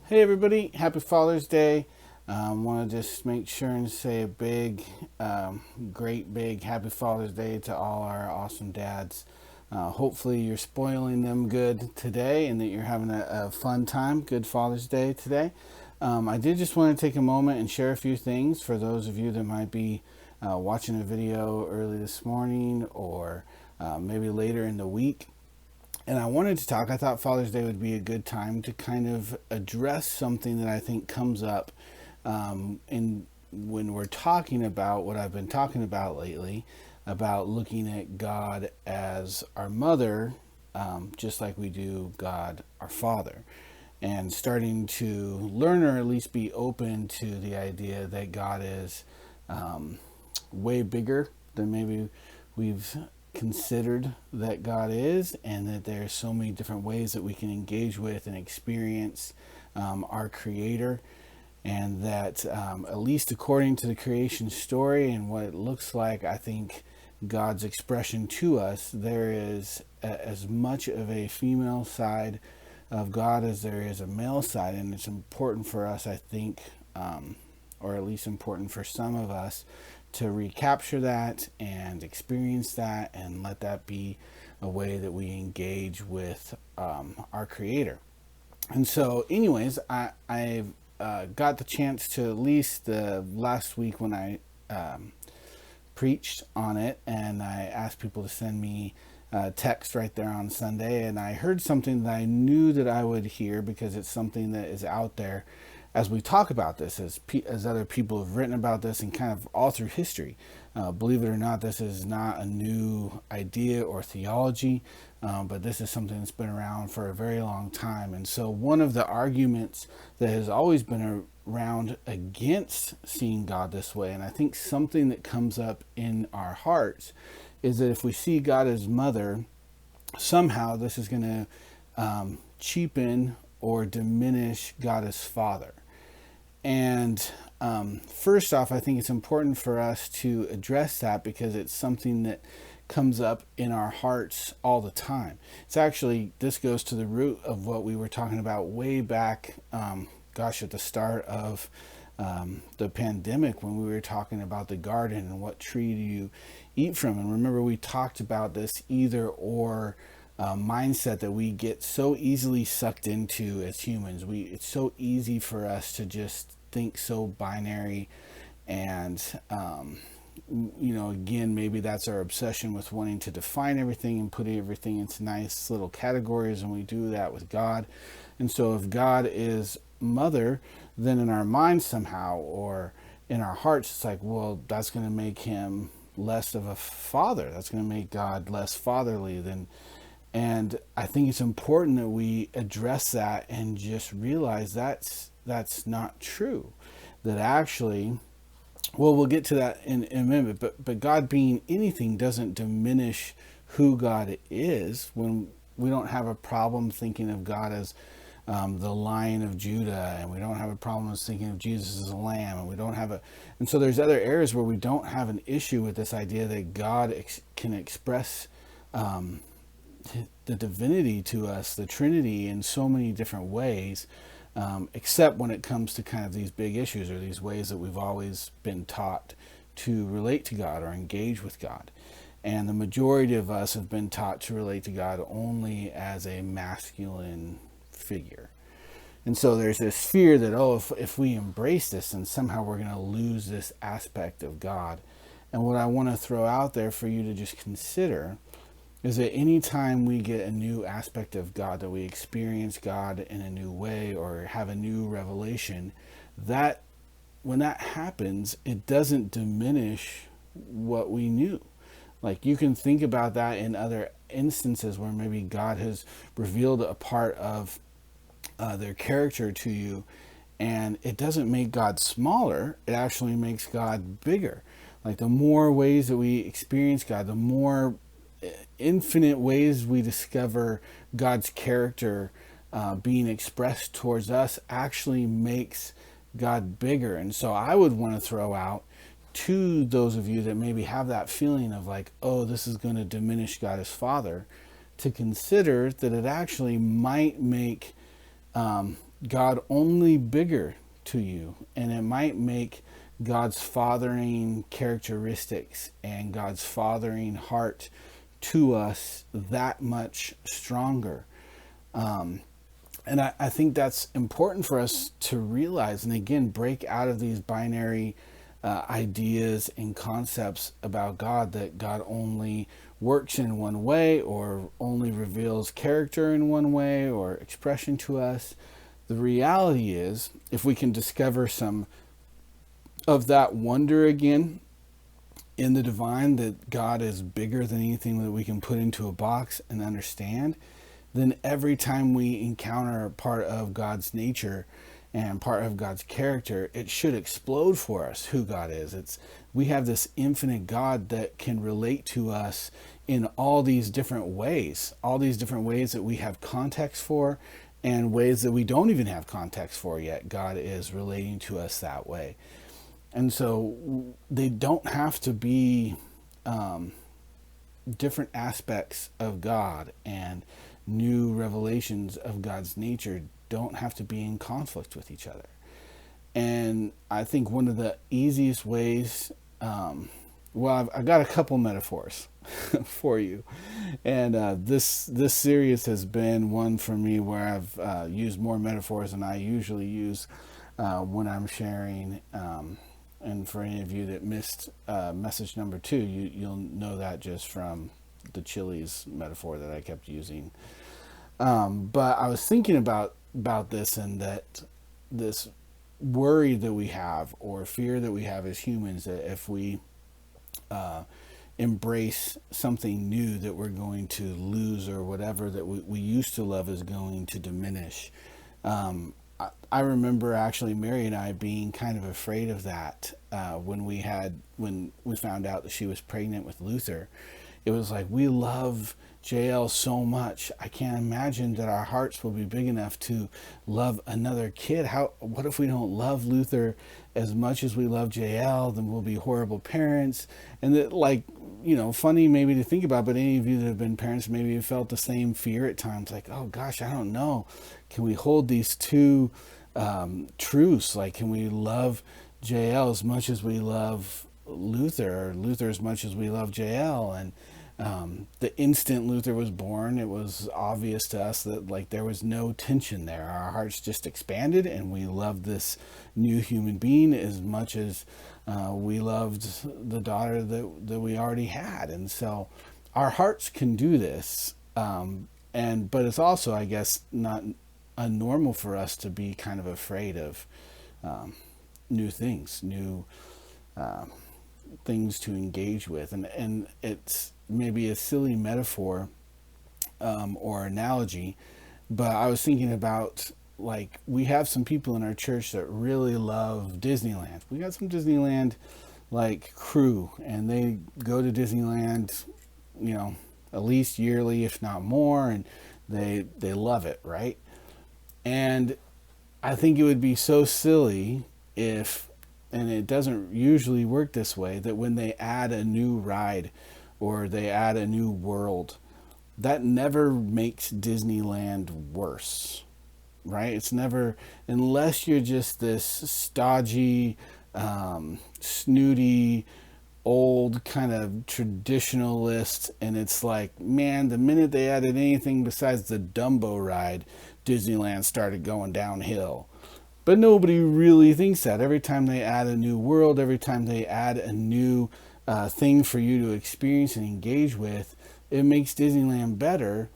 Hey everybody, happy Father's Day. Want to just make sure and say a big, great big happy Father's Day to all our awesome dads. Hopefully you're spoiling them good today and that you're having a fun time. Good Father's Day today. I did just want to take a moment and share a few things for those of you that might be watching a video early this morning or maybe later in the week. And I wanted to talk, I thought Father's Day would be a good time to kind of address something that I think comes up in when we're talking about what I've been talking about lately, about looking at God as our mother, just like we do God our Father, and starting to learn or at least be open to the idea that God is way bigger than maybe we've considered that God is, and that there's so many different ways that we can engage with and experience our Creator, and that at least according to the creation story and what it looks like, I think God's expression to us, there is as much of a female side of God as there is a male side, and it's important for us, I think, or at least important for some of us, to recapture that and experience that and let that be a way that we engage with our Creator. And so, anyways, I've got the chance to, at least last week when I preached on it, and I asked people to send me text right there on Sunday, and I heard something that I knew that I would hear because it's something that is out there as we talk about this, as other people have written about this, and kind of all through history. Believe it or not, this is not a new idea or theology, but this is something that's been around for a very long time. And so one of the arguments that has always been around against seeing God this way, and I think something that comes up in our hearts, is that if we see God as mother, somehow this is going to cheapen or diminish God as father. And first off, I think it's important for us to address that because it's something that comes up in our hearts all the time. It's actually, this goes to the root of what we were talking about way back, at the start of the pandemic, when we were talking about the garden and what tree do you eat from. And remember, we talked about this either or mindset that we get so easily sucked into as humans. It's so easy for us to just think so binary, and again, maybe that's our obsession with wanting to define everything and put everything into nice little categories, and we do that with God. And so if God is mother, then in our minds somehow, or in our hearts, it's like, well, that's going to make him less of a father. That's going to make God less fatherly than. And I think it's important that we address that and just realize that's not true. That actually, well, we'll get to that in a minute, but God being anything doesn't diminish who God is. When we don't have a problem thinking of God as the Lion of Judah, and we don't have a problem with thinking of Jesus as a lamb, and we don't have and so there's other areas where we don't have an issue with this idea that God can express the divinity to us, the Trinity, in so many different ways, except when it comes to kind of these big issues or these ways that we've always been taught to relate to God or engage with God. And the majority of us have been taught to relate to God only as a masculine figure. And so there's this fear that, if we embrace this, then somehow we're going to lose this aspect of God. And what I want to throw out there for you to just consider is that anytime we get a new aspect of God, that we experience God in a new way or have a new revelation, that when that happens, it doesn't diminish what we knew. Like, you can think about that in other instances where maybe God has revealed a part of their character to you, and it doesn't make God smaller, it actually makes God bigger. Like, the more ways that we experience God, the more infinite ways we discover God's character being expressed towards us actually makes God bigger. And so I would want to throw out to those of you that maybe have that feeling of like, oh, this is going to diminish God as Father, to consider that it actually might make God only bigger to you, and it might make God's fathering characteristics and God's fathering heart to us that much stronger. And I think that's important for us to realize, and again, break out of these binary ideas and concepts about God, that God only works in one way or only reveals character in one way or expression to us. The reality is, if we can discover some of that wonder again in the divine, that God is bigger than anything that we can put into a box and understand, then every time we encounter part of God's nature and part of God's character, it should explode for us who God is. We have this infinite God that can relate to us in all these different ways that we have context for, and ways that we don't even have context for yet. God is relating to us that way. And so they don't have to be different aspects of God, and new revelations of God's nature don't have to be in conflict with each other. And I think one of the easiest ways, I've got a couple metaphors for you, and this series has been one for me where I've used more metaphors than I usually use when I'm sharing. And for any of you that missed message number 2, you'll know that just from the chilies metaphor that I kept using. But I was thinking about this, and that this worry that we have, or fear that we have as humans, that if we embrace something new, that we're going to lose, or whatever that we used to love is going to diminish. I remember actually Mary and I being kind of afraid of that when we found out that she was pregnant with Luther. It was like, we love JL so much. I can't imagine that our hearts will be big enough to love another kid. What if we don't love Luther as much as we love JL? Then we'll be horrible parents. And that, funny maybe to think about, but any of you that have been parents, maybe you felt the same fear at times, like, oh gosh, I don't know. Can we hold these two truths? Like, can we love JL as much as we love Luther, or Luther as much as we love JL? And the instant Luther was born, it was obvious to us that there was no tension there. Our hearts just expanded, and we loved this new human being as much as we loved the daughter that we already had. And so our hearts can do this, but it's also, I guess, not normal for us to be kind of afraid of new things, new things to engage with. And it's maybe a silly metaphor or analogy, but I was thinking about, we have some people in our church that really love Disneyland. We got some Disneyland crew, and they go to Disneyland, at least yearly, if not more, and they love it, right? And I think it would be so silly if, and it doesn't usually work this way, that when they add a new ride or they add a new world, that never makes Disneyland worse, right? It's never, unless you're just this stodgy, snooty, old kind of traditionalist, and it's like, man, the minute they added anything besides the Dumbo ride, Disneyland started going downhill. But nobody really thinks that. Every time they add a new world, every time they add a new thing for you to experience and engage with, it makes Disneyland better.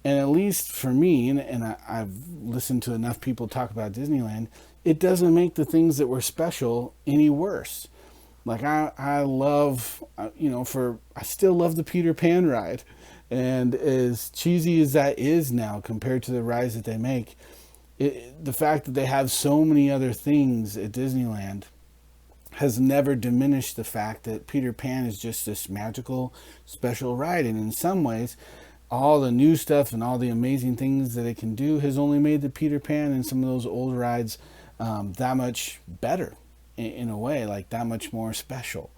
And at least for me, and I've listened to enough people talk about Disneyland, it doesn't make the things that were special any worse. I love, I still love the Peter Pan ride. And as cheesy as that is now compared to the rides that they make, the fact that they have so many other things at Disneyland has never diminished the fact that Peter Pan is just this magical, special ride. And in some ways, all the new stuff and all the amazing things that it can do has only made the Peter Pan and some of those old rides that much better, in a way, that much more special.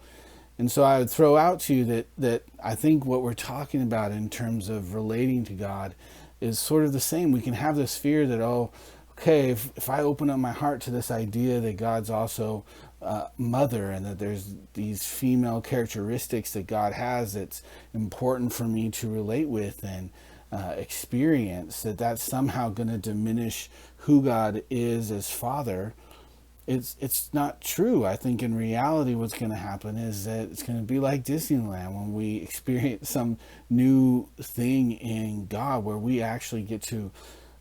And so I would throw out to you that I think what we're talking about in terms of relating to God is sort of the same. We can have this fear that, okay, if I open up my heart to this idea that God's also mother, and that there's these female characteristics that God has that's important for me to relate with and experience, that's somehow going to diminish who God is as Father, it's not true. I think in reality what's going to happen is that it's going to be like Disneyland when we experience some new thing in God, where we actually get to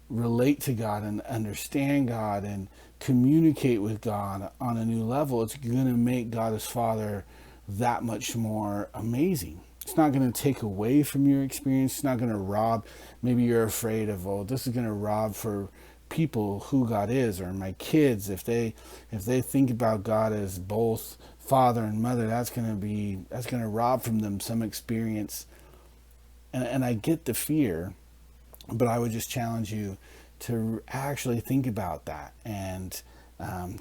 relate to God and understand God and communicate with God on a new level. It's going to make God as Father that much more amazing. It's not going to take away from your experience. It's not going to rob. Maybe you're afraid of, oh, this is going to rob for people who God is, or my kids, if they think about God as both father and mother, that's going to rob from them some experience. And I get the fear, but I would just challenge you to actually think about that and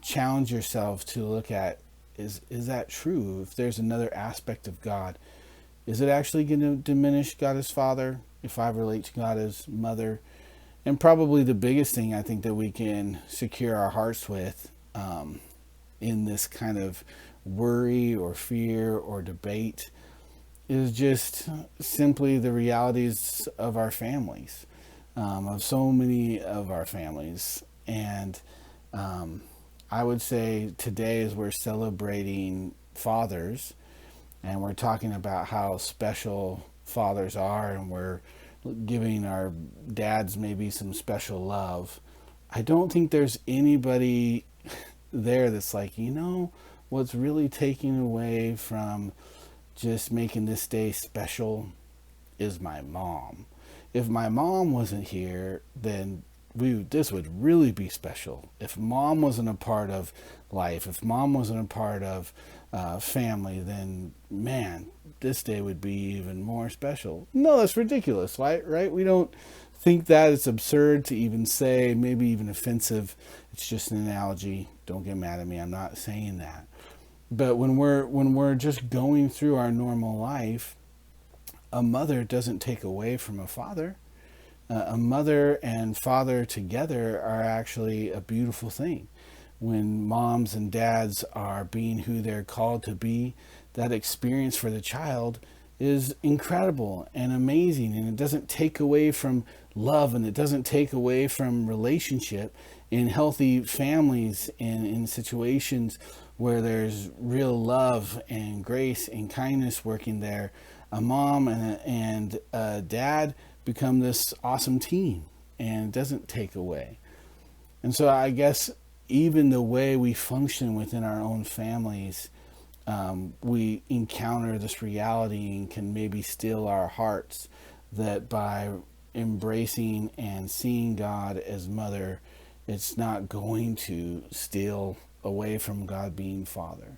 challenge yourself to look at, is that true? If there's another aspect of God, is it actually going to diminish God as Father if I relate to God as Mother? And probably the biggest thing I think that we can secure our hearts with in this kind of worry or fear or debate is just simply the realities of our families, of so many of our families. And I would say today, as we're celebrating fathers and we're talking about how special fathers are, and we're giving our dads maybe some special love, I don't think there's anybody there that's like, what's really taking away from just making this day special is my mom. If my mom wasn't here, then this would really be special. If mom wasn't a part of life, if mom wasn't a part of family, then man, this day would be even more special. No, that's ridiculous, right? We don't think that. It's absurd to even say, maybe even offensive. It's just an analogy. Don't get mad at me. I'm not saying that. But when we're just going through our normal life, a mother doesn't take away from a father. A mother and father together are actually a beautiful thing. When moms and dads are being who they're called to be, that experience for the child is incredible and amazing, and it doesn't take away from love, and it doesn't take away from relationship. In healthy families and in situations where there's real love and grace and kindness working there, a mom and a dad become this awesome team, and it doesn't take away. And so I guess even the way we function within our own families, we encounter this reality and can maybe still our hearts, that by embracing and seeing God as mother, it's not going to steal away from God being Father.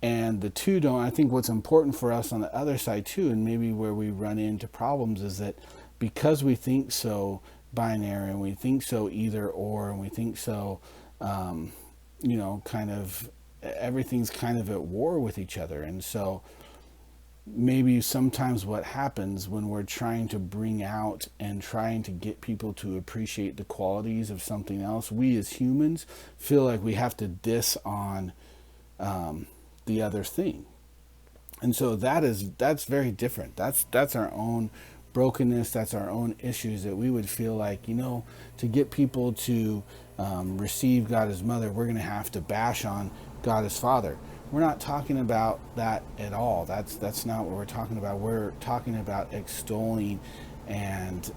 And the two don't. I think what's important for us on the other side too, and maybe where we run into problems, is that because we think so binary, and we think so either or, and we think so, kind of everything's kind of at war with each other. And so maybe sometimes what happens when we're trying to bring out and trying to get people to appreciate the qualities of something else, we as humans feel like we have to diss on the other thing. And so that's very different. That's our own brokenness. That's our own issues, that we would feel like, to get people to receive God as mother, we're going to have to bash on God as Father. We're not talking about that at all. That's not what we're talking about. We're talking about extolling and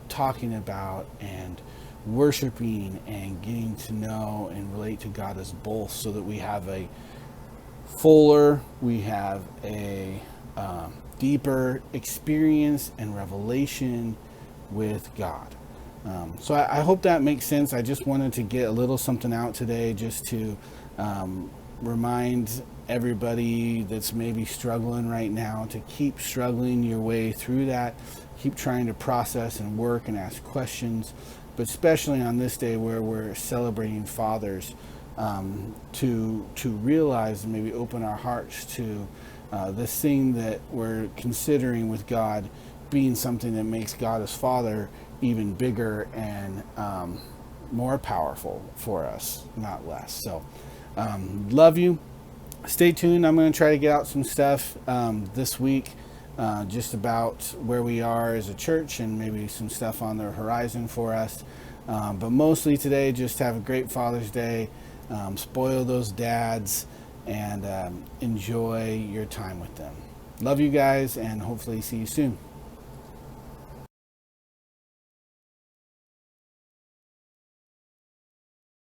talking about and worshiping and getting to know and relate to God as both, so that we have a deeper experience and revelation with God. So I hope that makes sense. I just wanted to get a little something out today, just to remind everybody that's maybe struggling right now to keep struggling your way through that. Keep trying to process and work and ask questions, but especially on this day where we're celebrating fathers, to realize and maybe open our hearts to this thing that we're considering with God being something that makes God as Father even bigger and more powerful for us, not less. So love you. Stay tuned. I'm going to try to get out some stuff this week, just about where we are as a church and maybe some stuff on the horizon for us. But mostly today, just have a great Father's Day. Spoil those dads and enjoy your time with them. Love you guys, and hopefully see you soon.